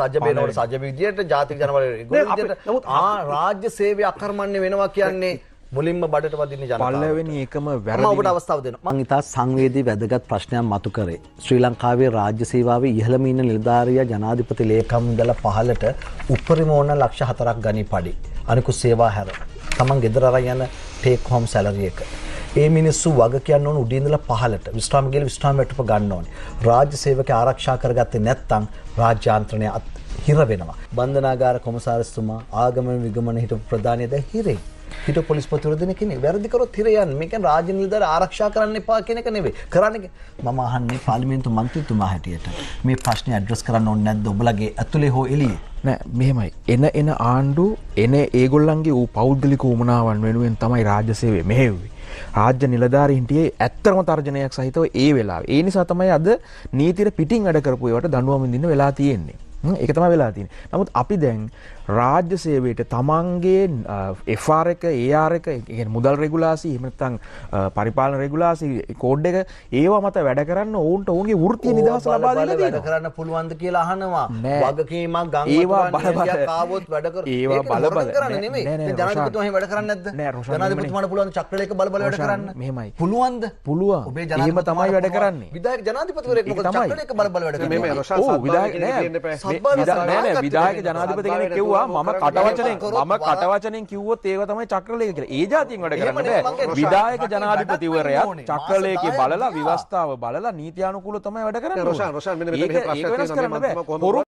සජ්ජ බේනවට සජ්ජ විදියට ජාතික ජනබල විදියට රාජ්‍ය සේවය අකර්මණ්‍ය වෙනවා කියන්නේ මුලින්ම බඩට වදින්න ජනතාව. පළවෙනි එකම වැරදි ඔබට අවස්ථාව දෙනවා. මම ඉතා සංවේදී වැදගත් ප්‍රශ්නයක් මතු කරේ. ශ්‍රී ලංකාවේ රාජ්‍ය සේවාවේ ඉහළම ඉන්න නිලධාරියා ජනාධිපති ලේකම් ඉඳලා පහළට උපරිම ඕන ලක්ෂ 4ක් ගනි පඩි. අනිකුත් සේවා හැර. තමන් ගෙදර අරන් යන ටේක් හෝම් සැලරි එක. ඒ මිනිස්සු වග කියන්න ඕන උඩින් ඉඳලා පහළට විශ්‍රාම ගිහලා විශ්‍රාම වැටුප ගන්න ඕනේ. රාජ්‍ය සේවකයා ආරක්ෂා කරගත්තේ නැත්නම් රාජ්‍ය ආන්ත්‍රණය හිර වෙනවා. බන්ධනාගාර කොමසාරිස්තුමා ආගමන විගමන හිටපු ප්‍රධානිය දැන් හිරේ. හිට පොලිස්පතිවරු දෙන කෙනෙක් වැරදි කරොත් හිර යන්නේ. මේක රාජ්‍ය නිලධාරී ආරක්ෂා කරන්න එපා කියන එක නෙවෙයි. කරන්නේ මම අහන්නේ පාර්ලිමේන්තු මන්ත්‍රීතුමා හැටියට මේ ප්‍රශ්නේ ඇඩ්‍රස් කරන්න ඕනේ නැද්ද ඔබලගේ ඇතුලේ හෝ එළියේ? නෑ මෙහෙමයි. එන ආණ්ඩු ඒගොල්ලන්ගේ ඌ පෞද්ගලික උමනාවන් වෙනුවෙන් තමයි රාජ්‍ය සේවය මෙහෙව්වේ. රාජ්‍ය නිලධාරීන් හිටියේ ඇත්තම තර්ජනයක් සහිතව ඒ වෙලාවේ. ඒ නිසා තමයි අද නීතියට පිටින් වැඩ කරපු ඒවට දඬුවම් විඳින්න වෙලා තියෙන්නේ. ඒක තමයි වෙලා තියෙන්නේ. නමුත් අපි දැන් රාජ්‍ය සේවයට තමන්ගේ FR එක AR එක කියන්නේ මුදල් රෙගුලාසි එහෙම නැත්නම් පරිපාලන රෙගුලාසි කෝඩ් එක ඒවා මත වැඩ කරන්න ඕන්ට ඔවුන්ගේ වෘත්තීය නිදහස ලබා දීලා තියෙනවා. වැඩ කරන්න පුළුවන්ද කියලා අහනවා. වගකීමක් ඒවා ගංගා කාවොත් වැඩ කර ඒවා බලබල කරන්නේ නෙමෙයි. ජනාධිපතිතුමා එහෙම වැඩ කරන්නේ නැද්ද? ජනාධිපතිතුමාට පුළුවන් චක්‍රලේඛ බලබල වැඩ කරන්න. මෙහෙමයි. පුළුවන්ද? පුළුවන්. ඔබේ එහෙම තමයි වැඩ කරන්නේ. විධායක ජනාධිපතිවරයෙක් මොකද චක්‍රලේඛ බලබල වැඩ කරන්නේ? මේ රොෂාන් නෑ විධායක ජනාධිපති කෙනෙක් කිව්වා මම කටවචනෙන් කිව්වොත් ඒක තමයි චක්‍රලේඛ කියලා. ඒ જાතියෙන් වැඩ කරන්න බෑ. විධායක ජනාධිපතිවරයා චක්‍රලේඛේ බලලා විවස්ථාව බලලා නීත්‍යානුකූලව තමයි වැඩ කරන්නේ. රොෂාන් මෙන්න මෙතන මෙහෙම ප්‍රශ්නයක් තියෙනවා.